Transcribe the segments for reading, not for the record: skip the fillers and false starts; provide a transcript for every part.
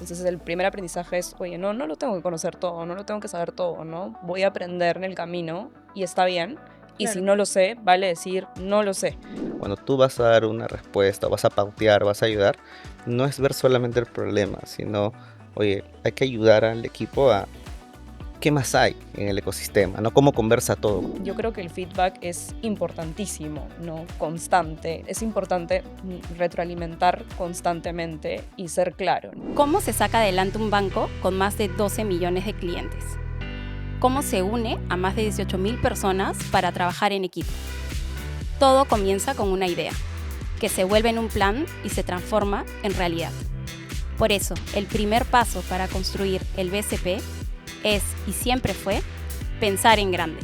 Entonces el primer aprendizaje es, oye, no lo tengo que conocer todo, no lo tengo que saber todo, ¿no? Voy a aprender en el camino y está bien. Y si Claro. no lo sé, vale decir, no lo sé. Cuando tú vas a dar una respuesta, vas a pautear, vas a ayudar, no es ver solamente el problema, sino, oye, hay que ayudar al equipo a qué más hay en el ecosistema, ¿no? Cómo conversa todo. Yo creo que el feedback es importantísimo, ¿no? Constante. Es importante retroalimentar constantemente y ser claro, ¿no? ¿Cómo se saca adelante un banco con más de 12 millones de clientes? ¿Cómo se une a más de 18.000 personas para trabajar en equipo? Todo comienza con una idea, que se vuelve en un plan y se transforma en realidad. Por eso, el primer paso para construir el BCP es, y siempre fue, pensar en grande.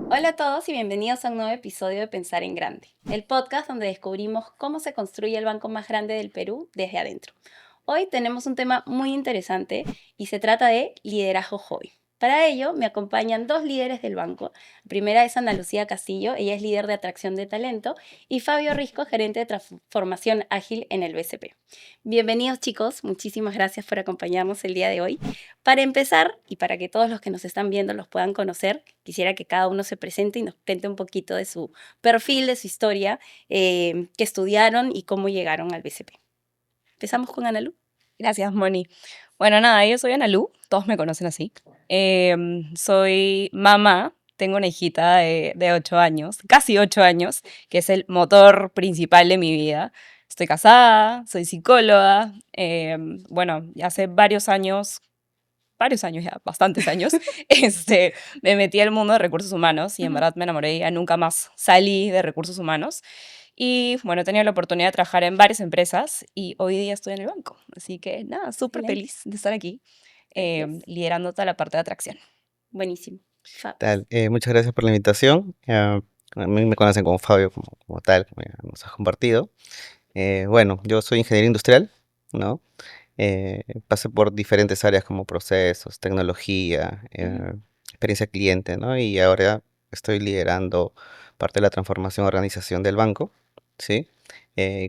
Hola a todos y bienvenidos a un nuevo episodio de Pensar en Grande, el podcast donde descubrimos cómo se construye el banco más grande del Perú desde adentro. Hoy tenemos un tema muy interesante y se trata de liderazgo joven. Para ello me acompañan dos líderes del banco. La primera es Ana Lucía Castillo, ella es líder de atracción de talento, y Fabio Risco, gerente de transformación ágil en el BCP. Bienvenidos chicos, muchísimas gracias por acompañarnos el día de hoy. Para empezar, y para que todos los que nos están viendo los puedan conocer, quisiera que cada uno se presente y nos cuente un poquito de su perfil, de su historia, qué estudiaron y cómo llegaron al BCP. Empezamos con Analu. Gracias, Moni. Bueno, nada, yo soy Analu, todos me conocen así. Soy mamá, tengo una hijita de 8 años, casi 8 años, que es el motor principal de mi vida. Estoy casada, soy psicóloga. Bueno, ya hace varios años ya, bastantes años, me metí al mundo de recursos humanos y en verdad me enamoré y ya nunca más salí de recursos humanos. Y bueno, he tenido la oportunidad de trabajar en varias empresas y hoy día estoy en el banco. Así que nada, súper Excelente. feliz de estar aquí, Gracias. liderando toda la parte de atracción. Buenísimo. Muchas gracias por la invitación. A mí me conocen como Fabio, como tal, como ya nos has compartido. Bueno, yo soy ingeniero industrial, ¿no? Pasé por diferentes áreas como procesos, tecnología, experiencia cliente, ¿no? Y ahora estoy liderando parte de la transformación organización del banco, ¿sí?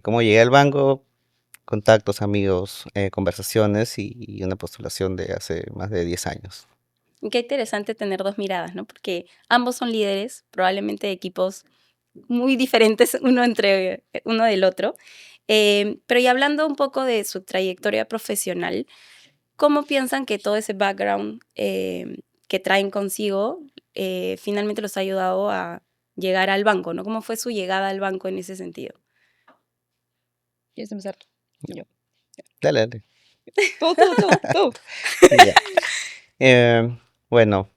¿Cómo llegué al banco? Contactos, amigos, conversaciones y una postulación de hace más de 10 años. Y qué interesante tener dos miradas, ¿no? Porque ambos son líderes, probablemente de equipos muy diferentes uno del otro. Pero y hablando un poco de su trayectoria profesional, ¿cómo piensan que todo ese background que traen consigo finalmente los ha ayudado a llegar al banco, ¿no? ¿Cómo fue su llegada al banco en ese sentido? ¿Quieres empezar tú? Yo. Dale, dale. Tú. Ya. Eh, bueno,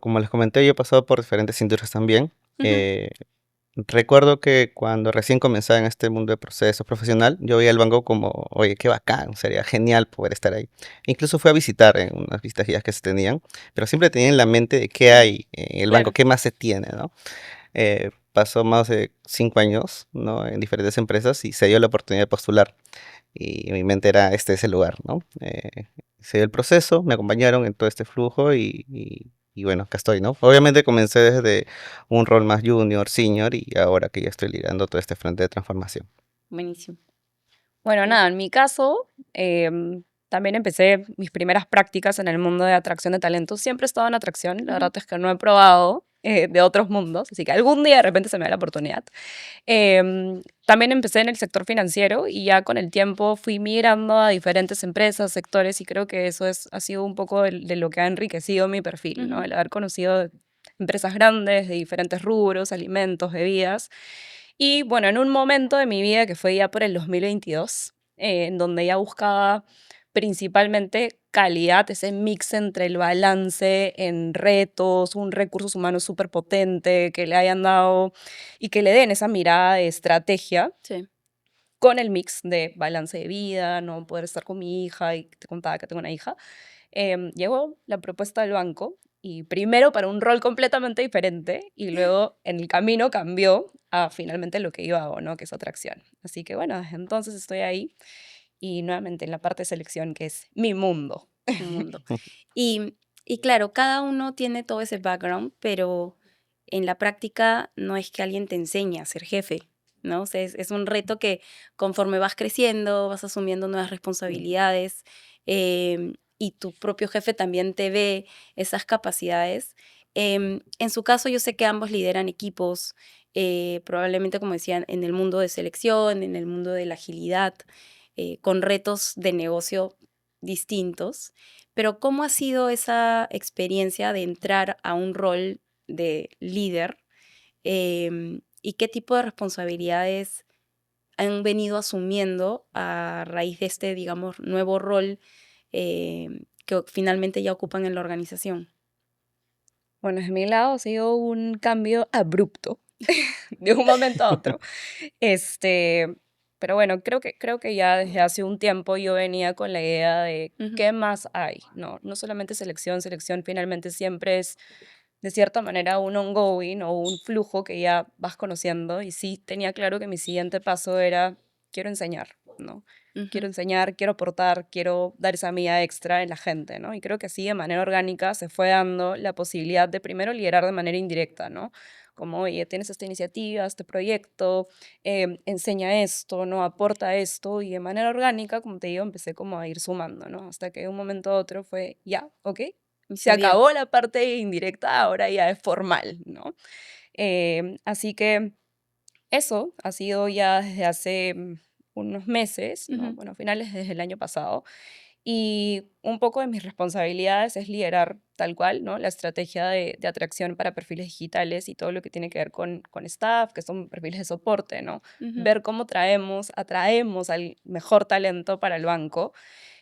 como les comenté, yo he pasado por diferentes industrias también. Ujú. Recuerdo que cuando recién comenzaba en este mundo de procesos profesional, yo veía el banco como, oye, qué bacán, sería genial poder estar ahí. Incluso fui a visitar en unas visitas guiadas que se tenían, pero siempre tenía en la mente de qué hay en el banco, Claro. qué más se tiene, ¿no? Pasó más de 5 años, ¿no? En diferentes empresas y se dio la oportunidad de postular. Y mi mente era, este es el lugar, ¿no? Se dio el proceso, me acompañaron en todo este flujo y bueno, acá estoy, ¿no? Obviamente comencé desde un rol más junior, senior y ahora que ya estoy liderando todo este frente de transformación. Buenísimo. Bueno, nada, en mi caso, también empecé mis primeras prácticas en el mundo de atracción de talentos. Siempre he estado en atracción, la verdad es que no he probado de otros mundos, así que algún día de repente se me da la oportunidad. También empecé en el sector financiero y ya con el tiempo fui migrando a diferentes empresas, sectores y creo que eso ha sido un poco de lo que ha enriquecido mi perfil, ¿no? Ujú. El haber conocido empresas grandes de diferentes rubros, alimentos, bebidas. Y bueno, en un momento de mi vida que fue ya por el 2022, en donde ya buscaba principalmente calidad, ese mix entre el balance en retos, un recursos humanos súper potente, que le hayan dado y que le den esa mirada de estrategia Sí. con el mix de balance de vida, no poder estar con mi hija, y te contaba que tengo una hija. Llegó la propuesta del banco y primero para un rol completamente diferente y luego en el camino cambió a finalmente lo que yo hago, ¿no? Que es atracción. Así que bueno, desde entonces estoy ahí y nuevamente en la parte de selección que es mi mundo. Un mundo. Y, y claro, cada uno tiene todo ese background, pero en la práctica no es que alguien te enseñe a ser jefe. ¿no? O sea, es un reto que conforme vas creciendo, vas asumiendo nuevas responsabilidades, y tu propio jefe también te ve esas capacidades. En su caso, yo sé que ambos lideran equipos, probablemente, como decían, en el mundo de selección, en el mundo de la agilidad, con retos de negocio distintos. Pero ¿cómo ha sido esa experiencia de entrar a un rol de líder? ¿Y qué tipo de responsabilidades han venido asumiendo a raíz de este, digamos, nuevo rol que finalmente ya ocupan en la organización? Bueno, de mi lado ha sido un cambio abrupto de un momento a otro. Este, pero bueno, creo que ya desde hace un tiempo yo venía con la idea de Ujú, qué más hay, ¿no? No solamente selección, selección finalmente siempre es de cierta manera un ongoing o un flujo que ya vas conociendo y sí tenía claro que mi siguiente paso era quiero enseñar, ¿no? ujú, Quiero enseñar, quiero aportar, quiero dar esa milla extra en la gente, ¿no? Y creo que así de manera orgánica se fue dando la posibilidad de primero liderar de manera indirecta, ¿no? Como, oye, tienes esta iniciativa, este proyecto, enseña esto, ¿no? Aporta esto y de manera orgánica, como te digo, empecé como a ir sumando, ¿no? Hasta que de un momento a otro fue, ya, ok, y se se dio. acabó la parte indirecta, ahora ya es formal, ¿no? Así que eso ha sido ya desde hace unos meses, ¿no? Ujú, Bueno, finales desde el año pasado. Y un poco de mis responsabilidades es liderar tal cual, ¿no? La estrategia de atracción para perfiles digitales y todo lo que tiene que ver con staff, que son perfiles de soporte, ¿no? ujú, Ver cómo atraemos al mejor talento para el banco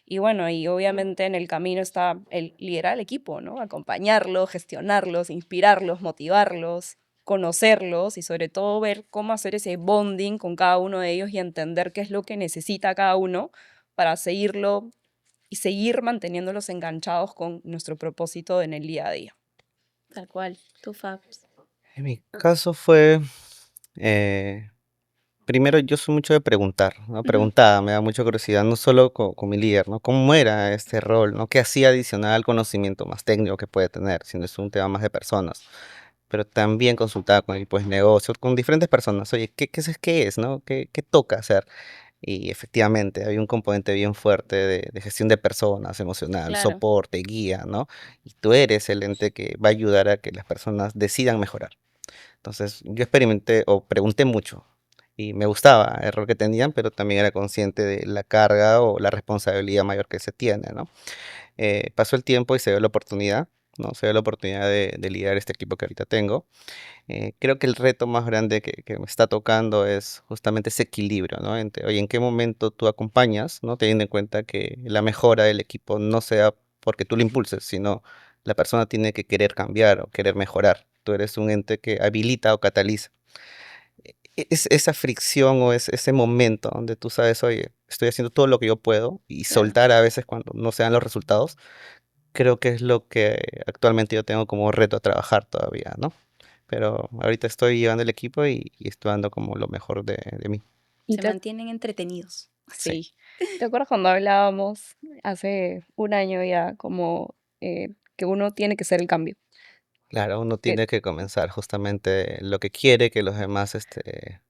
y bueno, y obviamente en el camino está el liderar el equipo, ¿no? Acompañarlos, gestionarlos, inspirarlos, motivarlos, conocerlos y sobre todo ver cómo hacer ese bonding con cada uno de ellos y entender qué es lo que necesita cada uno para seguirlo y seguir manteniéndolos enganchados con nuestro propósito en el día a día. tal cual. Tú, Fabs. En mi caso fue, eh, primero yo soy mucho de preguntar, ¿no? Ujú, Preguntaba, me da mucha curiosidad, no solo con mi líder, ¿no? ¿Cómo era este rol, ¿no? ¿Qué hacía adicional al conocimiento más técnico que puede tener, si no es un tema más de personas? Pero también consultaba con equipos de negocio, con diferentes personas. Oye, ¿qué es, no? ¿Qué toca hacer? Y efectivamente, hay un componente bien fuerte de gestión de personas, emocional, claro, soporte, guía, ¿no? Y tú eres el ente que va a ayudar a que las personas decidan mejorar. Entonces, yo experimenté o pregunté mucho y me gustaba el rol que tenían, pero también era consciente de la carga o la responsabilidad mayor que se tiene, ¿no? Pasó el tiempo y se dio la oportunidad, ¿no? Se dio la oportunidad de liderar este equipo que ahorita tengo. Creo que el reto más grande que me está tocando es justamente ese equilibrio, ¿no? Entre, oye, ¿en qué momento tú acompañas, ¿no? Teniendo en cuenta que la mejora del equipo no sea porque tú lo impulses, sino la persona tiene que querer cambiar o querer mejorar. Tú eres un ente que habilita o cataliza. Es esa fricción o es ese momento donde tú sabes, oye, estoy haciendo todo lo que yo puedo y claro. soltar a veces cuando no se dan los resultados, creo que es lo que actualmente yo tengo como reto a trabajar todavía, ¿no? Pero ahorita estoy llevando el equipo y estoy dando como lo mejor de mí. Y Se te, mantienen entretenidos. Sí, sí, ¿te acuerdas cuando hablábamos hace un año ya como que uno tiene que ser el cambio? claro, uno Que tiene que comenzar justamente lo que quiere que los demás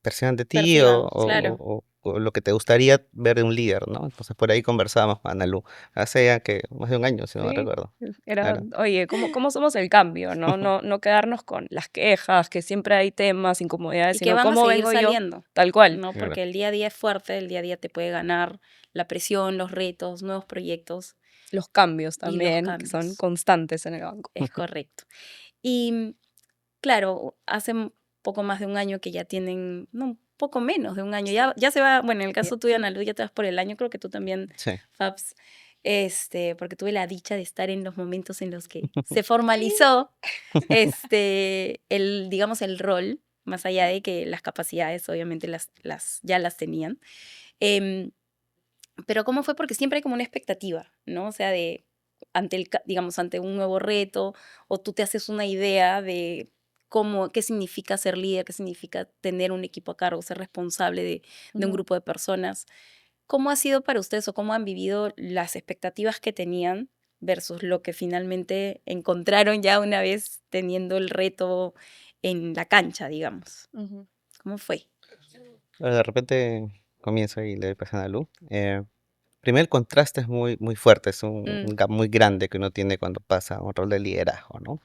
perciban de ti Perciban, claro. o lo que te gustaría ver de un líder, ¿no? Entonces por ahí conversábamos, Analu, hace ya que más de un año, si no me sí, recuerdo. era, Claro. oye, ¿cómo somos el cambio? No quedarnos con las quejas, que siempre hay temas, incomodidades, Y que sino van a cómo seguir vengo yo, saliendo, tal cual. ¿no? Claro. Porque el día a día es fuerte, el día a día te puede ganar la presión, los retos, nuevos proyectos Los cambios y los también, que son cambios. constantes en el banco. Es correcto. Y claro, hace poco más de un año que ya tienen, no, un poco menos de un año, ya se va, bueno, en el Ya. caso tuyo, Ana Luz, ya te vas por el año, creo que tú también, Sí. Fabs, porque tuve la dicha de estar en los momentos en los que se formalizó digamos, el rol, más allá de que las capacidades obviamente ya las tenían. Em, pero ¿cómo fue? Porque siempre hay como una expectativa, ¿no? O sea, digamos, ante un nuevo reto, o tú te haces una idea de qué significa ser líder, qué significa tener un equipo a cargo, ser responsable de un Ujú. grupo de personas. ¿Cómo ha sido para ustedes o cómo han vivido las expectativas que tenían versus lo que finalmente encontraron ya una vez teniendo el reto en la cancha, digamos? Ujú. ¿Cómo fue? De repente comienzo y le doy paso a Lu. Primero, el contraste es muy fuerte, es un Mm, gap muy grande que uno tiene cuando pasa a un rol de liderazgo, ¿no?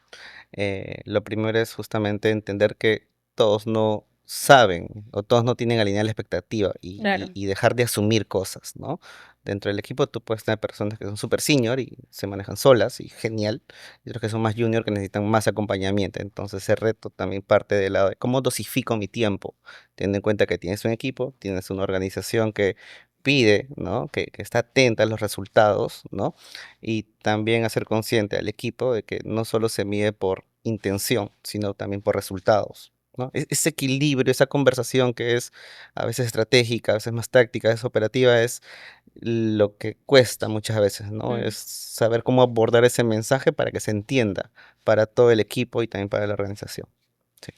Lo primero es justamente entender que todos no saben o todos no tienen alineada la expectativa claro. y dejar de asumir cosas, ¿no? Dentro del equipo tú puedes tener personas que son súper senior y se manejan solas y genial, y otros que son más junior que necesitan más acompañamiento. Entonces ese reto también parte del lado de cómo dosifico mi tiempo, teniendo en cuenta que tienes un equipo, tienes una organización que pide, ¿no? Que está atenta a los resultados, ¿no? Y también hacer consciente al equipo de que no solo se mide por intención, sino también por resultados, ¿no? Ese equilibrio, esa conversación que es a veces estratégica, a veces más táctica, es operativa, es lo que cuesta muchas veces, ¿no? Mm. Es saber cómo abordar ese mensaje para que se entienda para todo el equipo y también para la organización. Sí.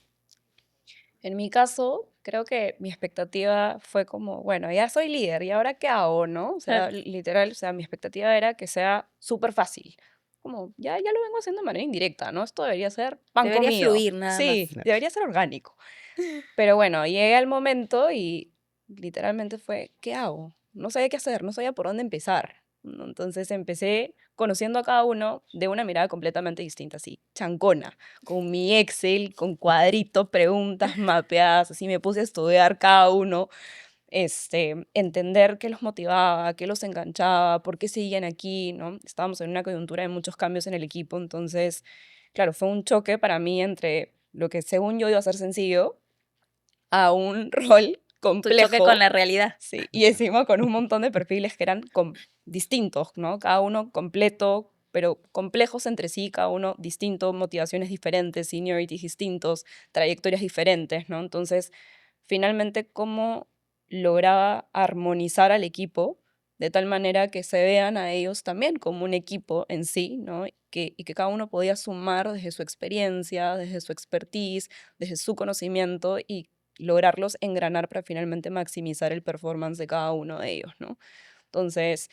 En mi caso, creo que mi expectativa fue como, bueno, ya soy líder, ¿y ahora qué hago, no? O Claro. sea, literal, o sea, mi expectativa era que sea súper fácil. Como, ya lo vengo haciendo de manera indirecta, ¿no? Esto debería ser pan Debería comido. fluir nada Sí, más. debería ser orgánico. Pero bueno, llegué al momento y literalmente fue, ¿qué hago? No sabía qué hacer, no sabía por dónde empezar, ¿no? Entonces empecé conociendo a cada uno de una mirada completamente distinta, así, chancona, con mi Excel, con cuadritos, preguntas mapeadas, así me puse a estudiar cada uno, entender qué los motivaba, qué los enganchaba, por qué seguían aquí, ¿no? Estábamos en una coyuntura de muchos cambios en el equipo, entonces, claro, fue un choque para mí entre lo que según yo iba a ser sencillo a un rol Tu choque con complejo, la realidad. sí, y encima con un montón de perfiles que eran distintos, ¿no? Cada uno completo, pero complejos entre sí, cada uno distinto, motivaciones diferentes, seniorities distintos, trayectorias diferentes, ¿no? Entonces, finalmente, ¿cómo lograba armonizar al equipo de tal manera que se vean a ellos también como un equipo en sí, ¿no? Y que cada uno podía sumar desde su experiencia, desde su expertise, desde su conocimiento y lograrlos engranar para finalmente maximizar el performance de cada uno de ellos, ¿no? Entonces,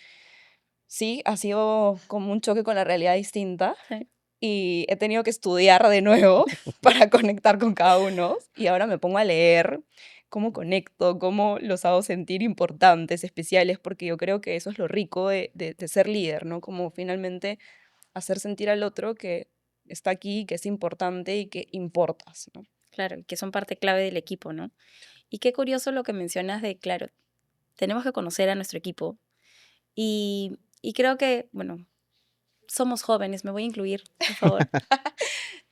sí, ha sido como un choque con la realidad distinta Sí. y he tenido que estudiar de nuevo para conectar con cada uno y ahora me pongo a leer cómo conecto, cómo los hago sentir importantes, especiales, porque yo creo que eso es lo rico de ser líder, ¿no? Como finalmente hacer sentir al otro que está aquí, que es importante y que importas, ¿no? Claro, que son parte clave del equipo, ¿no? Y qué curioso lo que mencionas de, claro, tenemos que conocer a nuestro equipo y creo que, bueno, somos jóvenes, me voy a incluir, por favor.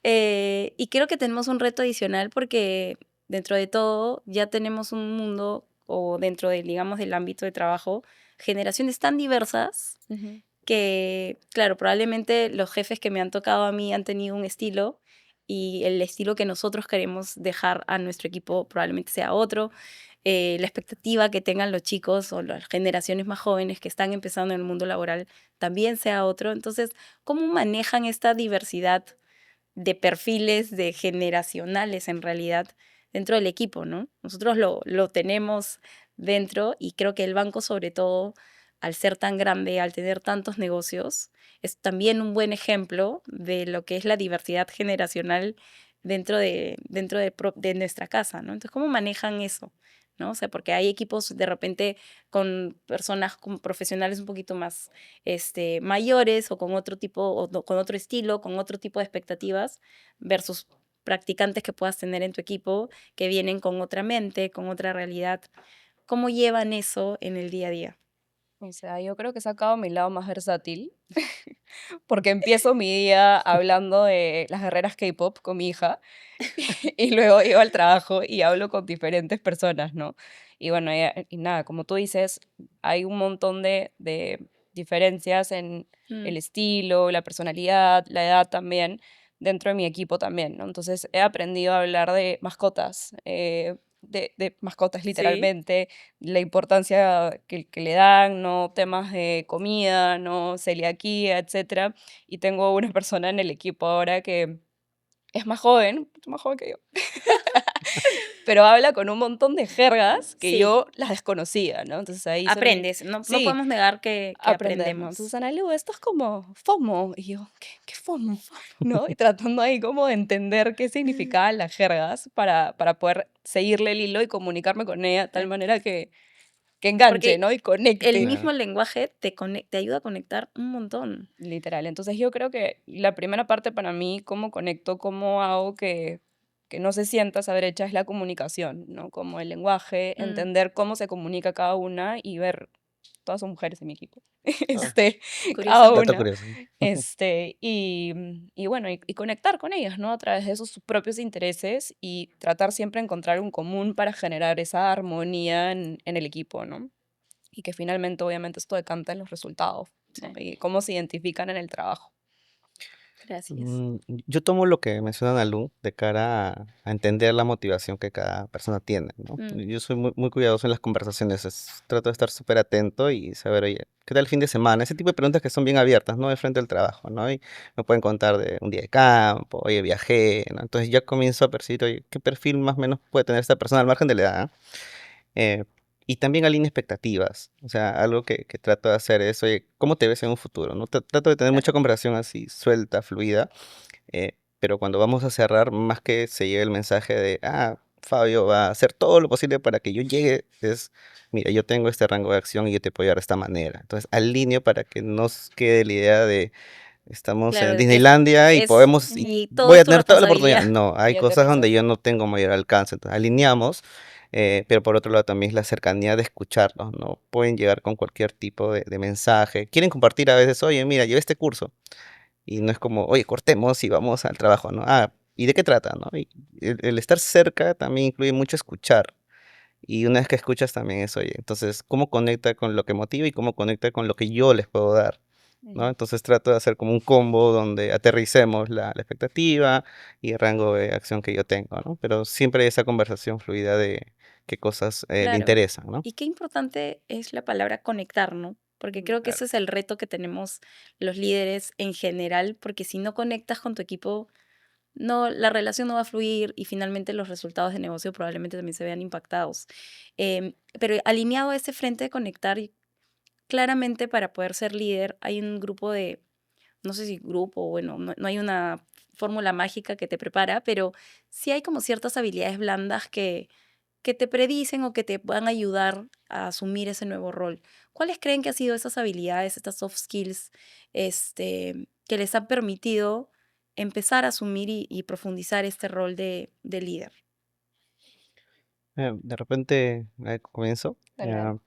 Y creo que tenemos un reto adicional porque dentro de todo ya tenemos un mundo o dentro del, digamos, del ámbito de trabajo, generaciones tan diversas Ujú. que, claro, probablemente los jefes que me han tocado a mí han tenido un estilo y el estilo que nosotros queremos dejar a nuestro equipo probablemente sea otro. La expectativa que tengan los chicos o las generaciones más jóvenes que están empezando en el mundo laboral también sea otro. Entonces, ¿cómo manejan esta diversidad de perfiles, de generacionales en realidad dentro del equipo, ¿no? Nosotros lo tenemos dentro y creo que el banco sobre todo, al ser tan grande, al tener tantos negocios, es también un buen ejemplo de lo que es la diversidad generacional dentro de nuestra casa, ¿no? Entonces, ¿cómo manejan eso? ¿No? O sea, porque hay equipos de repente con personas, con profesionales un poquito más mayores o con otro tipo, o con otro estilo, con otro tipo de expectativas, versus practicantes que puedas tener en tu equipo que vienen con otra mente, con otra realidad. ¿Cómo llevan eso en el día a día? O sea, yo creo que he sacado mi lado más versátil, porque empiezo mi día hablando de las guerreras K-pop con mi hija y luego llego al trabajo y hablo con diferentes personas, ¿no? Y bueno, y nada, como tú dices, hay un montón de diferencias en Mm, el estilo, la personalidad, la edad también, dentro de mi equipo también, ¿no? Entonces he aprendido a hablar de mascotas, de mascotas sí, literalmente, la importancia que le dan, ¿no? Temas de comida, ¿no? Celiaquía, etcétera. Y tengo una persona en el equipo ahora que es más joven que yo. pero habla con un montón de jergas que Sí. yo las desconocía, ¿no? Entonces ahí son- Aprendes, no Sí, podemos negar que aprender, ¿no? aprendemos. Entonces, Analu, esto es como FOMO. Y yo, ¿qué FOMO? ¿No? Y tratando ahí como de entender qué significaban las jergas para poder seguirle el hilo y comunicarme con ella de tal manera que enganche, Porque ¿no? Y el conecte. mismo Claro. lenguaje te ayuda a conectar un montón. Literal. Entonces yo creo que la primera parte para mí, cómo conecto, cómo hago que no se sienta esa brecha, es la comunicación, ¿no? Como el lenguaje, Mm, entender cómo se comunica cada una y ver, todas son mujeres en mi equipo, Ah, cada dato curiosamente. una, curioso. y bueno, y conectar con ellas, ¿no? A través de esos sus propios intereses y tratar siempre de encontrar un común para generar esa armonía en el equipo, ¿no? Y que finalmente, obviamente, esto decanta en los resultados, ¿no? Sí, Y cómo se identifican en el trabajo. gracias. Mm, yo tomo lo que menciona Nalu de cara a entender la motivación que cada persona tiene, ¿no? Mm, Yo soy muy cuidadoso en las conversaciones, trato de estar súper atento y saber, oye, ¿qué tal el fin de semana? Ese tipo de preguntas que son bien abiertas, ¿no? De frente al trabajo, ¿no? Y me pueden contar de un día de campo, oye, viajé, ¿no? Entonces ya comienzo a percibir, oye, ¿qué perfil más o menos puede tener esta persona al margen de la edad? Eh, y también alinea expectativas. O sea, algo que trato de hacer es, oye, ¿cómo te ves en un futuro? ¿No? Trato de tener mucha claro, conversación así, suelta, fluida, pero cuando vamos a cerrar, más que se lleve el mensaje de, Fabio va a hacer todo lo posible para que yo llegue, es, mira, yo tengo este rango de acción y yo te puedo ayudar de esta manera. Entonces, alineo para que no nos quede la idea de, estamos claro, en de que Disneylandia y podemos, y y todo voy es a tu tener toda la oportunidad. responsabilidad. No, hay Y cosas donde aterrizar. yo no tengo mayor alcance. Entonces, alineamos, pero por otro lado también es la cercanía de escucharlos, ¿no? Pueden llegar con cualquier tipo de mensaje. Quieren compartir a veces, oye, mira, llevé este curso. Y no es como, oye, cortemos y vamos al trabajo, ¿no? ¿Y de qué trata, no? Y el estar cerca también incluye mucho escuchar. Y una vez que escuchas también es, oye, entonces, ¿cómo conecta con lo que motiva y cómo conecta con lo que yo les puedo dar? ¿No? Ujú. Entonces trato de hacer como un combo donde aterricemos la expectativa y el rango de acción que yo tengo, ¿no? Pero siempre hay esa conversación fluida de qué cosas le Claro. interesan, ¿no? Y qué importante es la palabra conectar, ¿no? Porque creo que ese Claro. es el reto que tenemos los líderes en general, porque si no conectas con tu equipo, no, la relación no va a fluir y finalmente los resultados de negocio probablemente también se vean impactados. Pero alineado a ese frente de conectar, claramente para poder ser líder hay un grupo de, no sé si grupo, bueno, no hay una fórmula mágica que te prepara, pero sí hay como ciertas habilidades blandas que te predicen o que te van a ayudar a asumir ese nuevo rol. ¿Cuáles creen que han sido esas habilidades, estas soft skills, que les han permitido empezar a asumir y profundizar este rol de líder? De repente, comienzo. Dale, dale.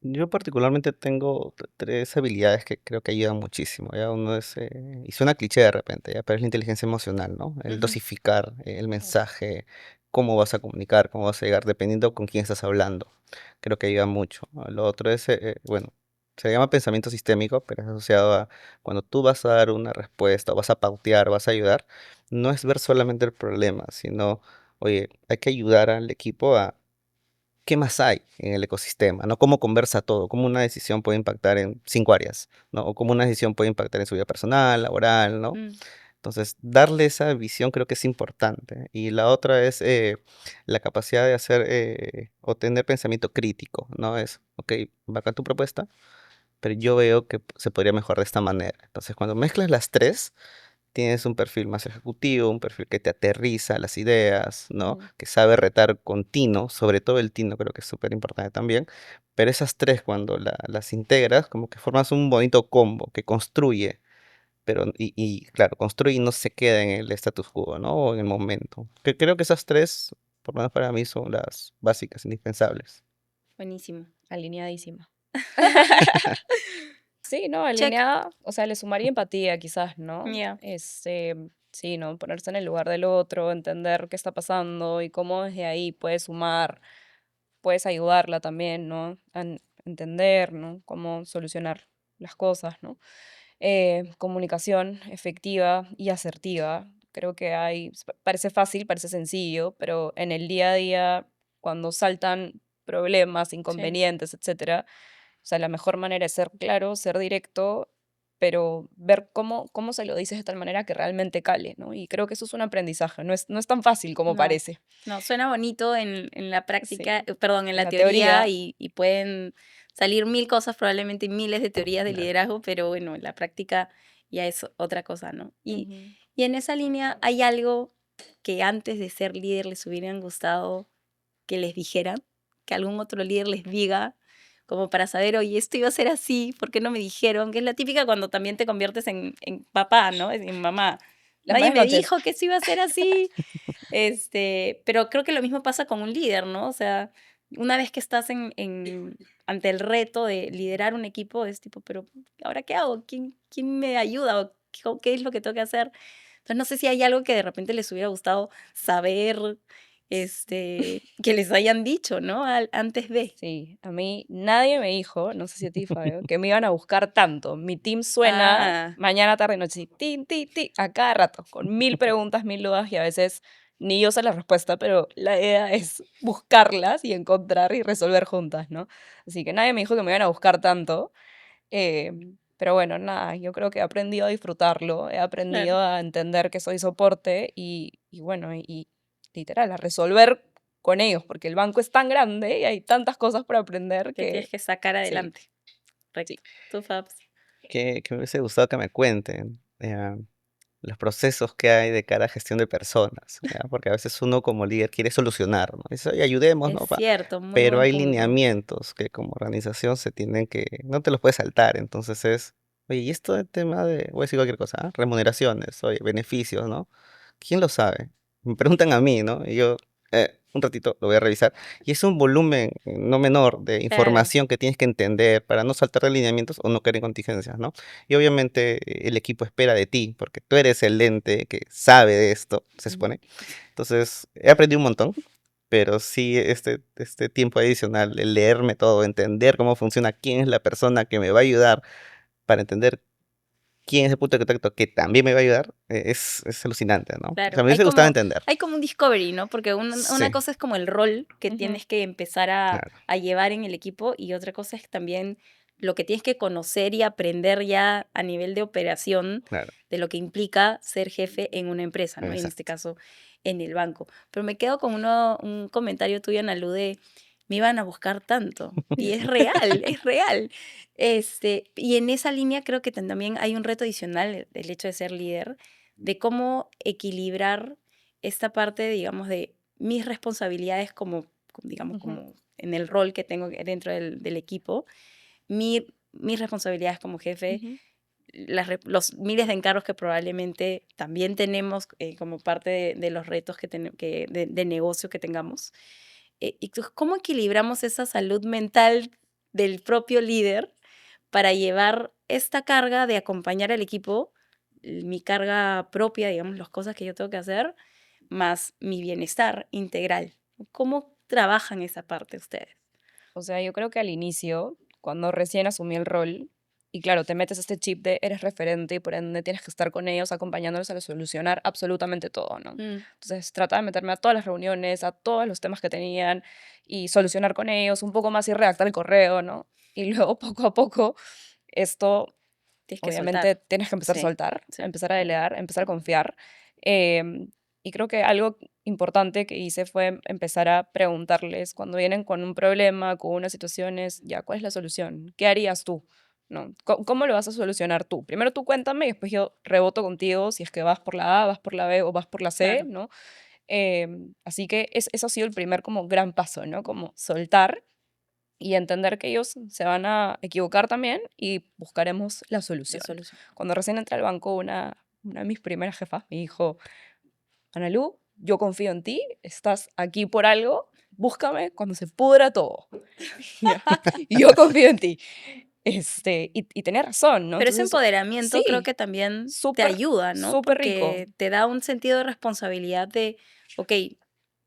Yo particularmente tengo tres habilidades que creo que ayudan muchísimo. ¿Ya? Uno es, y suena cliché de repente, ¿ya? Pero es la inteligencia emocional, ¿no? El Ujú, dosificar el mensaje, cómo vas a comunicar, cómo vas a llegar, dependiendo con quién estás hablando. Creo que ayuda mucho. ¿No? Lo otro es, bueno, se llama pensamiento sistémico, pero es asociado a cuando tú vas a dar una respuesta, o vas a pautear, vas a ayudar, no es ver solamente el problema, sino, oye, hay que ayudar al equipo a qué más hay en el ecosistema, ¿no? Cómo conversa todo, cómo una decisión puede impactar en 5 áreas, ¿no? O cómo una decisión puede impactar en su vida personal, laboral, ¿no? mm, Entonces, darle esa visión creo que es importante. Y la otra es la capacidad de hacer o tener pensamiento crítico, ¿no? Es, ok, bacán tu propuesta, pero yo veo que se podría mejorar de esta manera. Entonces, cuando mezclas las tres, tienes un perfil más ejecutivo, un perfil que te aterriza las ideas, ¿no? Ujú. Que sabe retar con tino, sobre todo el tino creo que es súper importante también. Pero esas tres, cuando las integras, como que formas un bonito combo que construye, pero y claro, construye y no se queda en el status quo, ¿no? O en el momento. Que creo que esas tres, por lo menos para mí, son las básicas, indispensables. buenísimo. Alineadísima. Sí, no, Check. alineada, o sea, le sumaría empatía quizás, ¿no? Ya. Sí, ¿no? Ponerse en el lugar del otro, entender qué está pasando y cómo desde ahí puedes sumar, puedes ayudarla también, ¿no? Entender, ¿no? Cómo solucionar las cosas, ¿no? Comunicación efectiva y asertiva. Creo que parece fácil, parece sencillo, pero en el día a día, cuando saltan problemas, Sí. inconvenientes, etcétera, o sea, la mejor manera es ser claro, ser directo, pero ver cómo se lo dices de tal manera que realmente cale, ¿no? Y creo que eso es un aprendizaje, no es tan fácil como No, parece. no, suena bonito en la práctica, Sí, perdón, en en la la teoría teoría, y pueden salir mil cosas, probablemente miles de teorías de Claro. liderazgo, pero bueno, en la práctica ya es otra cosa, ¿no? ujú. Y en esa línea, ¿hay algo que antes de ser líder les hubieran gustado que les dijeran? Que algún otro líder les diga, como para saber, oye, esto iba a ser así, ¿por qué no me dijeron? Que es la típica cuando también te conviertes en papá, ¿no? En mamá. Las Nadie buenas me noches. dijo que eso iba a ser así. Pero creo que lo mismo pasa con un líder, ¿no? O sea, una vez que estás ante el reto de liderar un equipo, es tipo, pero ¿ahora qué hago? ¿Quién me ayuda? ¿O qué es lo que tengo que hacer? Entonces, no sé si hay algo que de repente les hubiera gustado saber, que les hayan dicho, ¿no? Antes de. Sí, a mí nadie me dijo, no sé si a ti, Fabio, que me iban a buscar tanto. Mi team suena Ah, mañana, tarde y noche, sí, tin, tin, tin, a cada rato, con mil preguntas, mil dudas y a veces ni yo sé la respuesta, pero la idea es buscarlas y encontrar y resolver juntas, ¿no? Así que nadie me dijo que me iban a buscar tanto. Pero bueno, nada, yo creo que he aprendido a disfrutarlo, he claro, aprendido a entender que soy soporte y bueno, y literal, a resolver con ellos, porque el banco es tan grande y hay tantas cosas por aprender que tienes que que sacar sí, adelante. sí. Correcto. Tú, Fabs. Que me hubiese gustado que me cuenten los procesos que hay de cara a gestión de personas, ¿ya? Porque a veces uno como líder quiere solucionar, ¿no? Dice, "Oye, ayudemos, Es ¿no? cierto, muy Pero buen hay punto. lineamientos que como organización se tienen no te los puedes saltar, entonces oye, y esto de tema de, voy a decir cualquier cosa, ¿ah? Remuneraciones, oye, beneficios, ¿no? ¿Quién lo sabe? Me preguntan a mí, ¿no? Y yo, un ratito lo voy a revisar. Y es un volumen no menor de Claro. información que tienes que entender para no saltar de lineamientos o no caer en contingencias, ¿no? Y obviamente el equipo espera de ti, porque tú eres el ente que sabe de esto, se Ujú. supone. Entonces, he aprendido un montón, pero sí este tiempo adicional, el leerme todo, entender cómo funciona, quién es la persona que me va a ayudar para entender quién es el punto de contacto que también me va a ayudar, es alucinante, ¿no? O sea, Claro, me hubiese gustado entender. hay como un discovery, ¿no? Porque una Sí, cosa es como el rol que Ujú. tienes que empezar a, claro, a llevar en el equipo y otra cosa es también lo que tienes que conocer y aprender ya a nivel de operación claro, de lo que implica ser jefe en una empresa, ¿no? En este exacto. caso, en el banco. Pero me quedo con un comentario tuyo, Analu, de me iban a buscar tanto. Y es real, es real. Y en esa línea creo que también hay un reto adicional, el hecho de ser líder de cómo equilibrar esta parte, digamos, de mis responsabilidades digamos, Ujú, como en el rol que tengo dentro del equipo, mis responsabilidades como jefe, ujú. los miles de encargos que probablemente también tenemos como parte de los retos de negocio que tengamos. Y ¿cómo equilibramos esa salud mental del propio líder para llevar esta carga de acompañar al equipo, mi carga propia, digamos, las cosas que yo tengo que hacer, más mi bienestar integral? ¿Cómo trabajan esa parte ustedes? O sea, yo creo que al inicio, cuando recién asumí el rol, y claro, te metes este chip de eres referente y por ende tienes que estar con ellos acompañándolos a solucionar absolutamente todo, ¿no? Mm, Entonces trataba de meterme a todas las reuniones, a todos los temas que tenían y solucionar con ellos un poco más y redactar el correo, ¿no? Y luego poco a poco esto, tienes que obviamente, soltar. tienes que empezar a Sí, soltar, a sí. empezar a delegar, a empezar a confiar. em, y creo que algo importante que hice fue empezar a preguntarles cuando vienen con un problema, con unas situaciones, ya, ¿cuál es la solución? ¿Qué harías tú? ¿No? ¿Cómo lo vas a solucionar tú? Primero tú cuéntame y después yo reboto contigo si es que vas por la A, vas por la B o vas por la C, Claro, ¿no? Así que eso ha sido el primer como gran paso, ¿no? Como soltar y entender que ellos se van a equivocar también y buscaremos la la solución. solución. Cuando recién entré al banco, una de mis primeras jefas me dijo, Analu, yo confío en ti, estás aquí por algo, búscame cuando se pudra todo. Ya, y yo confío en ti. Y tenía razón, ¿no? Pero ese Entonces, empoderamiento creo sí, que también te súper, ayuda, ¿no? súper rico. Porque te da un sentido de responsabilidad de, ok,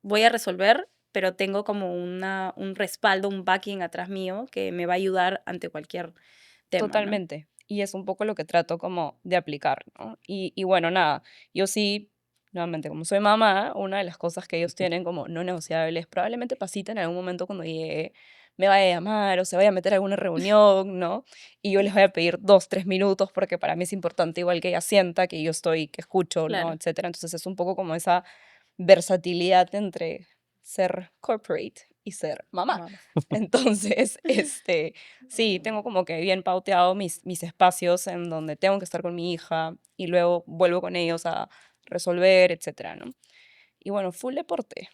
voy a resolver, pero tengo como un respaldo, un backing atrás mío que me va a ayudar ante cualquier tema, ¿no? Totalmente. Y es un poco lo que trato como de aplicar, ¿no? Y bueno, nada, yo sí, nuevamente, como soy mamá, una de las cosas que ellos tienen como no negociables, probablemente pasita en algún momento cuando llegue, me vaya a llamar o se vaya a meter a alguna reunión, ¿no? Y yo les voy a pedir 2, 3 minutos porque para mí es importante igual que ella sienta que yo estoy, que escucho, ¿no? Claro. Etcétera. Entonces es un poco como esa versatilidad entre ser corporate y ser mamá. Mamá. Entonces, sí, tengo como que bien pauteado mis espacios en donde tengo que estar con mi hija y luego vuelvo con ellos a resolver, etcétera, ¿no? Y bueno, full deporte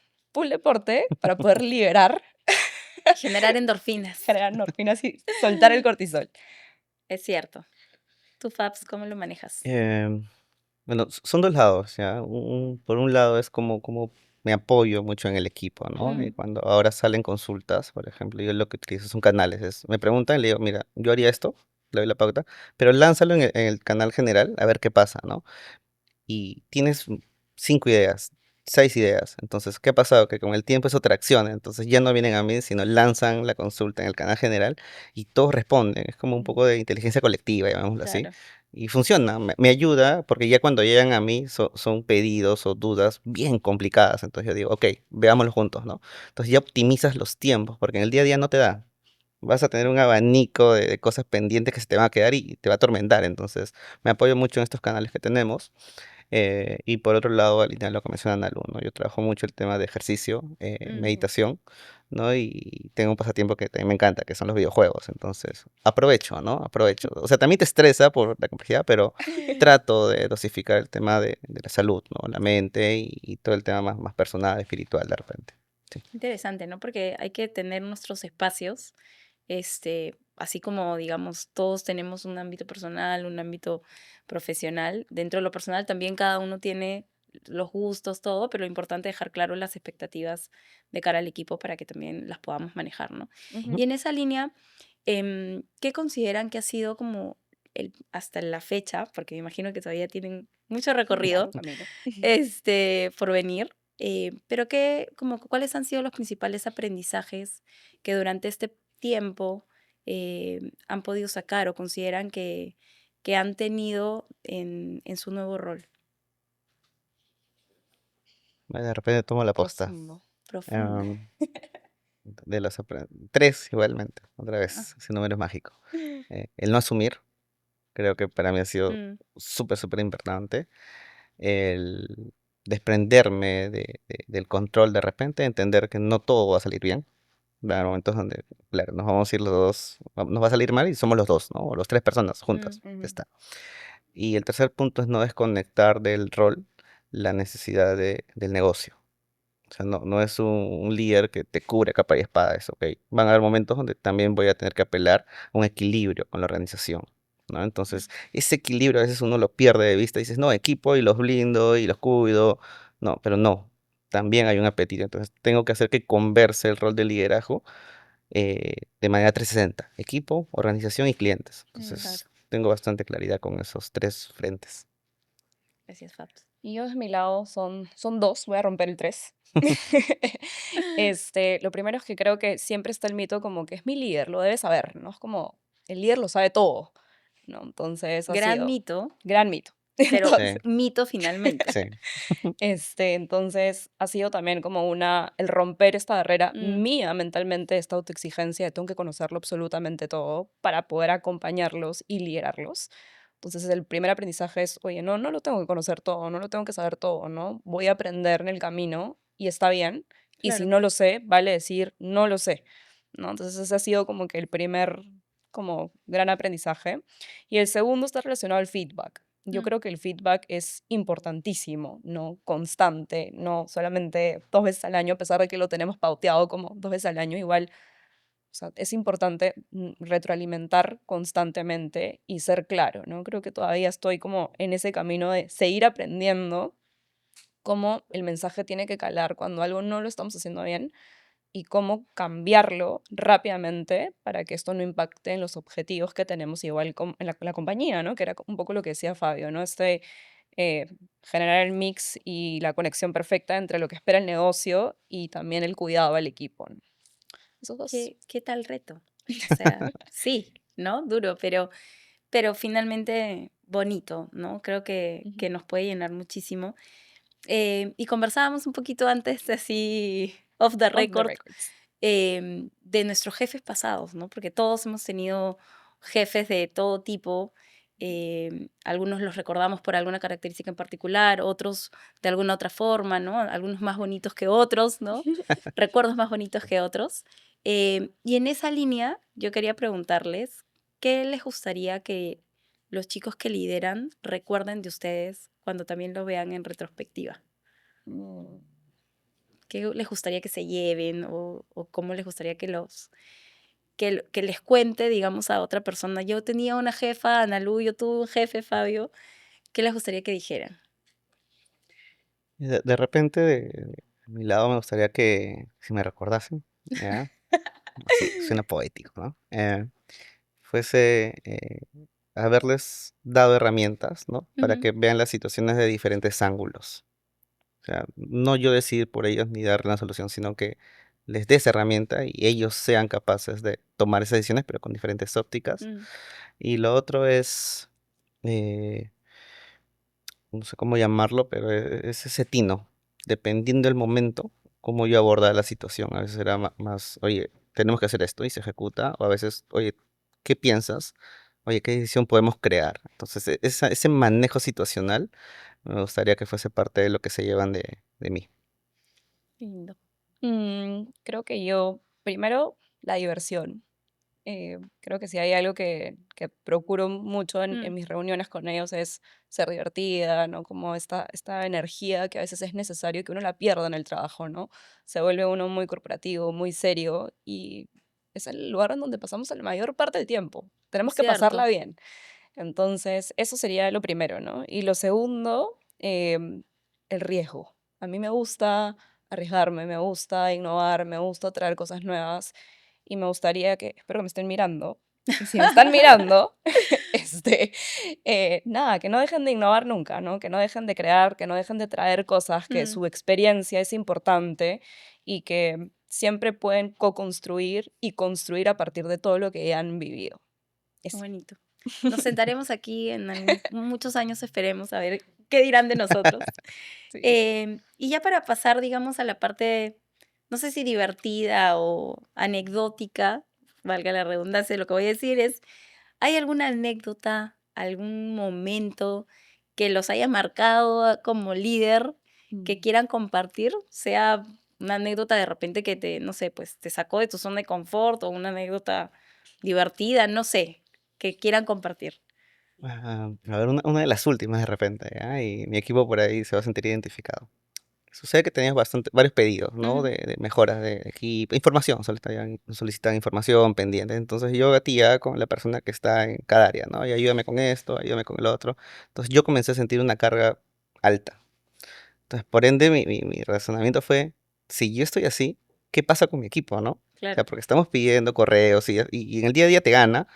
para poder liberar, Generar endorfinas. generar endorfinas y soltar el cortisol. Es cierto. ¿Tú, Fabs, cómo lo manejas? Em, Bueno, son dos lados, ¿ya? Por un lado es como me apoyo mucho en el equipo, ¿no? Y Mm, cuando ahora salen consultas, por ejemplo, yo lo que utilizo son canales. Me preguntan y le digo, mira, yo haría esto, le doy la pauta, pero lánzalo en el canal general a ver qué pasa, ¿no? Y tienes 5 ideas, 6 ideas. Entonces, ¿qué ha pasado? Que con el tiempo eso tracciona. Entonces ya no vienen a mí, sino lanzan la consulta en el canal general y todos responden. Es como un poco de inteligencia colectiva, llamémoslo así. claro. Y funciona, me ayuda porque ya cuando llegan a mí son pedidos o dudas bien complicadas. Entonces yo digo, ok, veámoslo juntos, ¿no? Entonces ya optimizas los tiempos porque en el día a día no te da. Vas a tener un abanico de cosas pendientes que se te van a quedar y te va a atormentar. Entonces me apoyo mucho en estos canales que tenemos. Y por otro lado, alinear lo que menciona Nalu, ¿no? Yo trabajo mucho el tema de ejercicio, Mm, meditación, ¿no? Y tengo un pasatiempo que también me encanta, que son los videojuegos. Entonces, aprovecho, ¿no? Aprovecho. O sea, también te estresa por la complejidad, pero trato de dosificar el tema de la salud, ¿no? La mente y todo el tema más personal, espiritual de repente. Sí. Interesante, ¿no? Porque hay que tener nuestros espacios, así como, digamos, todos tenemos un ámbito personal, un ámbito profesional. Dentro de lo personal también cada uno tiene los gustos, todo, pero lo importante es dejar claro las expectativas de cara al equipo para que también las podamos manejar, ¿no? Ujú. Y en esa línea, ¿qué consideran que ha sido como hasta la fecha, porque me imagino que todavía tienen mucho recorrido, Largo camino. por venir, pero como, ¿cuáles han sido los principales aprendizajes que durante este tiempo han podido sacar o consideran que han tenido en su nuevo rol De repente tomo la posta. Profundo. profunda? Em, tres igualmente, otra Ah, vez, ese número es mágico. El no asumir. Creo que para mí ha sido mm, súper, súper importante el desprenderme del control de repente, entender que no todo va a salir bien. Va a haber momentos donde, claro, nos vamos a ir los dos, nos va a salir mal y somos los dos, ¿no? O los tres personas mm, juntas, ya Ujú. está. Y el tercer punto es no desconectar del rol la necesidad del negocio. O sea, no es un líder que te cubre capa y espada, eso, ¿ok? Van a haber momentos donde también voy a tener que apelar a un equilibrio con la organización, ¿no? Entonces, ese equilibrio a veces uno lo pierde de vista y dices, no, equipo y los blindo y los cuido. No, pero no, también hay un apetito. Entonces, tengo que hacer que converse el rol de liderazgo de manera 360, equipo, organización y clientes. Mm. claro, Entonces, tengo bastante claridad con esos tres frentes. gracias, Fabs. Y yo de mi lado son dos, voy a romper el tres. Lo primero es que creo que siempre está el mito como que es mi líder, lo debe saber, ¿no? Es como, el líder lo sabe todo, ¿no? Entonces ha Gran sido mito, gran mito. pero Sí, Entonces, mito finalmente. sí. entonces ha sido también como el romper esta barrera Mm, mía mentalmente, esta autoexigencia de tengo que conocerlo absolutamente todo para poder acompañarlos y liderarlos. Entonces el primer aprendizaje es, oye, no lo tengo que conocer todo, no lo tengo que saber todo, ¿no? Voy a aprender en el camino y está bien. Y si claro. no lo sé, vale decir, no lo sé, ¿no? Entonces ese ha sido como que el primer, como gran aprendizaje. Y el segundo está relacionado al feedback. Yo Mm, creo que el feedback es importantísimo, ¿no? Constante, no solamente 2 veces al año, a pesar de que lo tenemos pauteado como 2 veces al año, igual, o sea, es importante retroalimentar constantemente y ser claro, ¿no? Creo que todavía estoy como en ese camino de seguir aprendiendo cómo el mensaje tiene que calar cuando algo no lo estamos haciendo bien y cómo cambiarlo rápidamente para que esto no impacte en los objetivos que tenemos igual en la compañía, ¿no? Que era un poco lo que decía Fabio, ¿no? Eh, generar el mix y la conexión perfecta entre lo que espera el negocio y también el cuidado al equipo, ¿no? Esos dos. ¿qué tal reto? O sea, sí, ¿no? Duro, pero finalmente bonito, ¿no? Creo Ujú. que nos puede llenar muchísimo. Y conversábamos un poquito antes, así, off the Off the record, records. de nuestros jefes pasados, ¿no? Porque todos hemos tenido jefes de todo tipo. Algunos los recordamos por alguna característica en particular, otros de alguna otra forma, ¿no? Algunos más bonitos que otros, ¿no? Recuerdos más bonitos que otros. Y en esa línea, yo quería preguntarles, ¿qué les gustaría que los chicos que lideran recuerden de ustedes cuando también lo vean en retrospectiva? Mm, ¿Qué les gustaría que se lleven o cómo les gustaría que les cuente, digamos, a otra persona? Yo tenía una jefa, Analu, yo tuve un jefe, Fabio. ¿Qué les gustaría que dijeran? Y de repente, de mi lado, me gustaría que, si me recordasen, ¿ya? Así, suena poético, ¿no? Fuese haberles dado herramientas, ¿no? Para Ujú. que vean las situaciones de diferentes ángulos. O sea, no yo decidir por ellos ni darle una solución, sino que les des herramienta y ellos sean capaces de tomar esas decisiones, pero con diferentes ópticas. Mm, Y lo otro es, eh, no sé cómo llamarlo, pero es ese tino, dependiendo del momento, cómo yo abordar la situación. A veces era más, oye, tenemos que hacer esto y se ejecuta, o a veces, oye, ¿qué piensas? Oye, ¿qué decisión podemos crear? Entonces, ese manejo situacional me gustaría que fuese parte de lo que se llevan de mí. lindo. creo que yo, primero, la diversión. Creo que si hay algo que procuro mucho en Mm, mis reuniones con ellos es ser divertida, ¿no? Como esta energía que a veces es necesario que uno la pierda en el trabajo, ¿no? Se vuelve uno muy corporativo, muy serio y es el lugar en donde pasamos la mayor parte del tiempo. Tenemos es que pasarla cierto. bien. Entonces, eso sería lo primero, ¿no? Y lo segundo, el riesgo. A mí me gusta arriesgarme, me gusta innovar, me gusta traer cosas nuevas y me gustaría que, espero que me estén mirando, y si me están mirando, este, nada, que no dejen de innovar nunca, ¿no? Que no dejen de crear, que no dejen de traer cosas, que Mm, su experiencia es importante y que siempre pueden co-construir y construir a partir de todo lo que ya han vivido. qué Eso. bonito. Nos sentaremos aquí en muchos años, esperemos, a ver qué dirán de nosotros. Sí. Y ya para pasar, digamos, a la parte, no sé si divertida o anecdótica, valga la redundancia, lo que voy a decir es, ¿hay alguna anécdota, algún momento que los haya marcado como líder que Mm. quieran compartir? Sea una anécdota de repente que te, no sé, pues te sacó de tu zona de confort o una anécdota divertida, no sé, que quieran compartir. A ver, una de las últimas de repente, ¿ya? Y mi equipo por ahí se va a sentir identificado. Sucede que tenías varios pedidos, ¿no? Ujú, De mejoras de equipo, información, solicitan información pendiente. Entonces yo batía con la persona que está en cada área, ¿no? Y ayúdame con esto, ayúdame con el otro. Entonces yo comencé a sentir una carga alta. Entonces, por ende, mi razonamiento fue, si yo estoy así, ¿qué pasa con mi equipo, no? O sea, claro. porque estamos pidiendo correos y en el día a día te gana.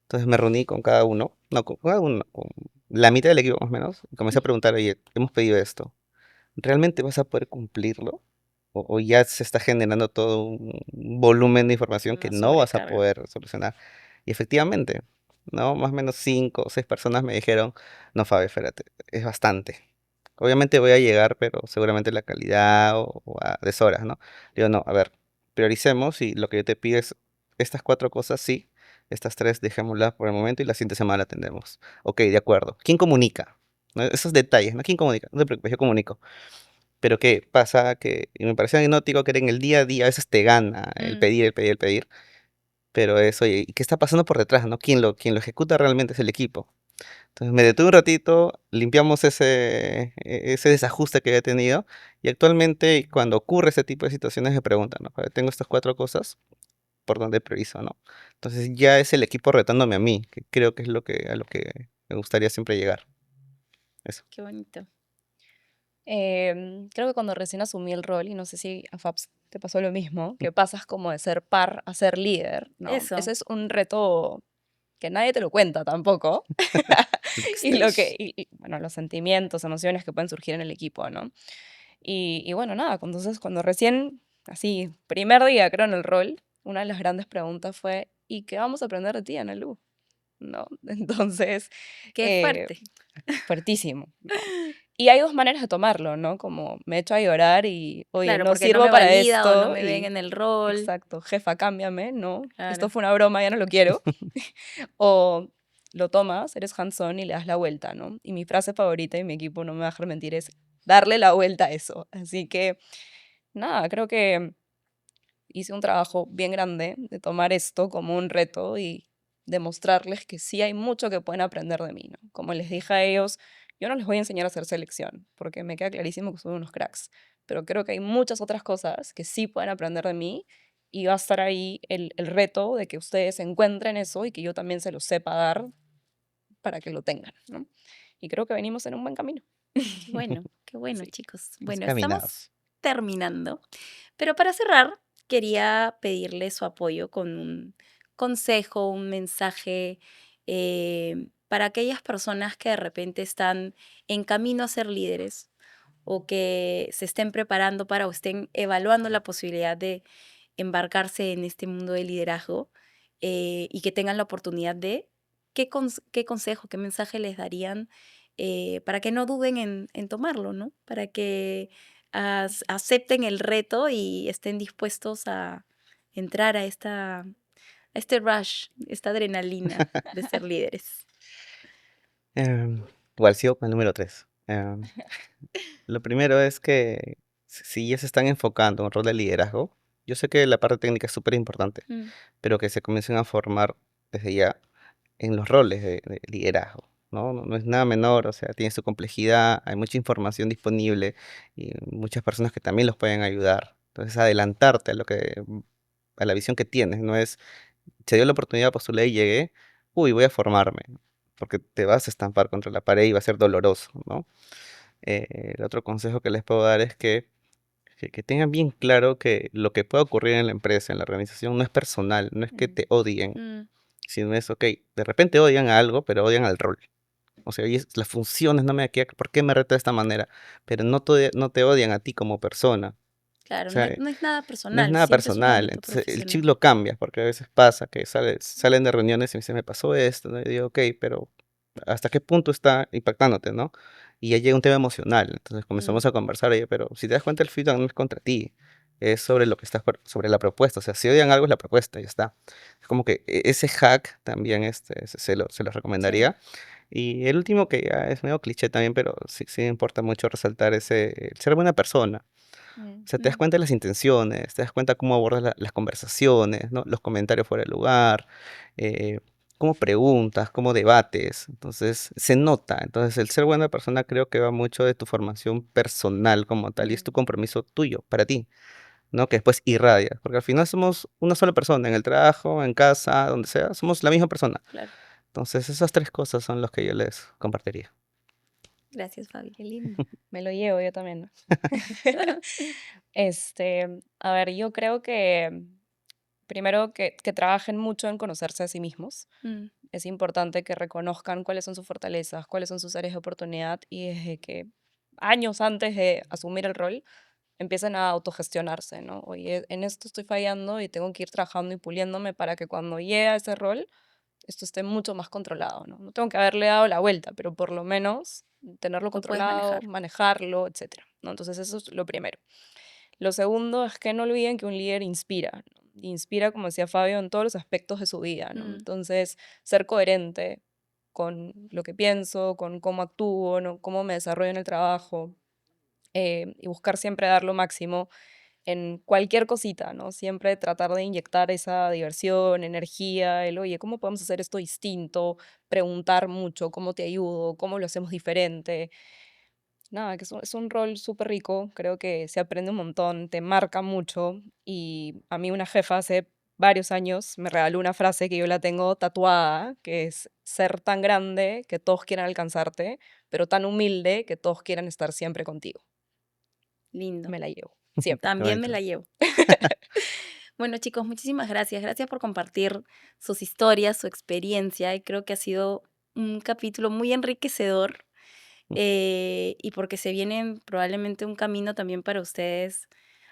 Entonces me reuní con cada uno, no, con cada uno, con la mitad del equipo más o menos, y comencé a preguntar, oye, hemos pedido esto, ¿realmente vas a poder cumplirlo? O ya se está generando todo un volumen de información que Una no vas a sobrecarga. poder solucionar. Y efectivamente, ¿no? Más o menos 5 o 6 personas me dijeron, no, Fabi, espérate, es bastante. Obviamente voy a llegar, pero seguramente la calidad o a deshoras, ¿no? Digo, no, a ver, prioricemos y lo que yo te pido es estas 4 cosas, sí, estas 3 dejémoslas por el momento y la siguiente semana la atendemos. Ok, de acuerdo. ¿Quién comunica? ¿No? Esos detalles, ¿no? ¿Quién comunica? No te preocupes, yo comunico. Pero ¿qué pasa? Que y me parecía anecdótico que en el día a día a veces te gana el Mm, pedir, el pedir, el pedir. Pero eso, ¿y qué está pasando por detrás, no? Quien lo ejecuta realmente es el equipo. Entonces me detuve un ratito, limpiamos ese desajuste que había tenido y actualmente cuando ocurre ese tipo de situaciones me preguntan, ¿no? "Vale, tengo estas 4 cosas, ¿por dónde priorizo, no? Entonces ya es el equipo retándome a mí, que creo que es a lo que me gustaría siempre llegar. Eso. qué bonito. Creo que cuando recién asumí el rol, y no sé si a Fabs te pasó lo mismo, que pasas como de ser par a ser líder, ¿no? Eso. Ese es un reto que nadie te lo cuenta tampoco. Lo que Y lo que, estés. bueno, los sentimientos, emociones que pueden surgir en el equipo, ¿no? Y bueno, nada, entonces cuando recién, así, primer día creo en el rol, una de las grandes preguntas fue, ¿y qué vamos a aprender de ti, Analu? ¿No? Entonces, Qué eh, fuerte. fuertísimo, ¿no? Y hay dos maneras de tomarlo, ¿no? Como me echo a llorar y, oye, Claro, no porque no sirvo me para valida o no esto me ven y, en el rol. exacto, jefa, cámbiame, ¿no? Esto Claro. fue una broma, ya no lo quiero. O lo tomas, eres hands-on y le das la vuelta, ¿no? Y mi frase favorita y mi equipo no me va a dejar mentir es darle la vuelta a eso. Así que, nada, creo que hice un trabajo bien grande de tomar esto como un reto y demostrarles que sí hay mucho que pueden aprender de mí, ¿no? Como les dije a ellos, yo no les voy a enseñar a hacer selección, porque me queda clarísimo que son unos cracks, pero creo que hay muchas otras cosas que sí pueden aprender de mí y va a estar ahí el reto de que ustedes encuentren eso y que yo también se lo sepa dar para que lo tengan, ¿no? Y creo que venimos en un buen camino. Qué bueno, Sí. chicos. Los Bueno, estamos caminados. terminando, pero para cerrar, quería pedirle su apoyo con un consejo, un mensaje para aquellas personas que de repente están en camino a ser líderes o que se estén preparando para o estén evaluando la posibilidad de embarcarse en este mundo del liderazgo y que tengan la oportunidad de, qué consejo, qué mensaje les darían para que no duden en tomarlo, ¿no? Para que acepten el reto y estén dispuestos a entrar a este rush, esta adrenalina de ser líderes. Em, Igual sigo con el número 3. Lo primero es que si ya se están enfocando en un rol de liderazgo, yo sé que la parte técnica es súper importante, Mm, pero que se comiencen a formar desde ya en los roles de liderazgo, ¿no? No es nada menor, o sea, tiene su complejidad, hay mucha información disponible y muchas personas que también los pueden ayudar. Entonces, adelantarte a a la visión que tienes, no es, se dio la oportunidad, postulé y llegué, uy, voy a formarme, porque te vas a estampar contra la pared y va a ser doloroso, ¿no? El otro consejo que les puedo dar es que tengan bien claro que lo que puede ocurrir en la empresa, en la organización, no es personal, no es que Mm, te odien, mm, sino es, ok, de repente odian a algo, pero odian al rol. O sea, las funciones no me queda, ¿por qué me reta de esta manera? Pero no te odian a ti como persona. O claro, sea, no es nada no es personal, nada siempre es un personal. ámbito Entonces, el chip profesional. lo cambias, porque a veces pasa que salen de reuniones y me dicen, me pasó esto, ¿no? Y digo, ok, pero ¿hasta qué punto está impactándote, no? Y ya llega un tema emocional. Entonces Mm, comenzamos a conversar, oye, pero si te das cuenta, el feedback no es contra ti, es sobre lo que sobre la propuesta. O sea, si odian algo, es la propuesta, ya está. Es como que ese hack también se lo sí. recomendaría. Y el último, que ya es medio cliché también, pero sí, sí me importa mucho resaltar, el ser buena persona. mm, O sea, te das Mm, cuenta de las intenciones, te das cuenta cómo abordas las conversaciones, ¿no? Los comentarios fuera de lugar, eh, cómo preguntas, cómo debates. Entonces, se nota. Entonces, el ser buena persona creo que va mucho de tu formación personal como tal y es tu mm, compromiso tuyo, para ti, ¿no? Que después irradias. Porque al final somos una sola persona, en el trabajo, en casa, donde sea, somos la misma persona. claro. Entonces, esas tres cosas son las que yo les compartiría. Gracias, Fabi. qué lindo. Me lo llevo yo también, ¿no? A ver, yo creo que primero que trabajen mucho en conocerse a sí mismos. Mm, Es importante que reconozcan cuáles son sus fortalezas, cuáles son sus áreas de oportunidad y desde que años antes de asumir el rol empiecen a autogestionarse, ¿no? Oye, en esto estoy fallando y tengo que ir trabajando y puliéndome para que cuando llegue a ese rol esto esté mucho más controlado, ¿no? No tengo que haberle dado la vuelta, pero por lo menos tenerlo lo puedes controlado, manejar. manejarlo, etcétera, ¿no? Entonces eso es lo primero. Lo segundo es que no olviden que un líder inspira, ¿no? Inspira, como decía Fabio, en todos los aspectos de su vida, ¿no? Mm, Entonces, ser coherente con lo que pienso, con cómo actúo, ¿no? Cómo me desarrollo en el trabajo, y buscar siempre dar lo máximo en cualquier cosita, ¿no? Siempre tratar de inyectar esa diversión, energía, el, oye, ¿cómo podemos hacer esto distinto? Preguntar mucho, ¿cómo te ayudo? ¿Cómo lo hacemos diferente? Nada, que es un rol súper rico, creo que se aprende un montón, te marca mucho y a mí una jefa hace varios años me regaló una frase que yo la tengo tatuada, que es ser tan grande que todos quieran alcanzarte, pero tan humilde que todos quieran estar siempre contigo. lindo. Me la llevo, siempre. Qué También me bonito. la llevo. Bueno, chicos, muchísimas gracias. Gracias por compartir sus historias, su experiencia. Y creo que ha sido un capítulo muy enriquecedor y porque se viene probablemente un camino también para ustedes.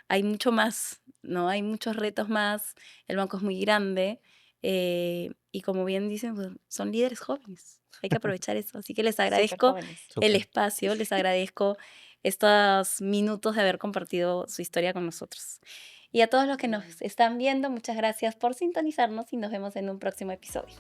Hay mucho más, ¿no? Hay muchos retos más. El banco es muy grande. y como bien dicen, pues, son líderes jóvenes. Hay que aprovechar eso. Así que les Súper agradezco jóvenes. el Súper. espacio, les agradezco estos minutos de haber compartido su historia con nosotros. Y a todos los que nos están viendo, muchas gracias por sintonizarnos y nos vemos en un próximo episodio.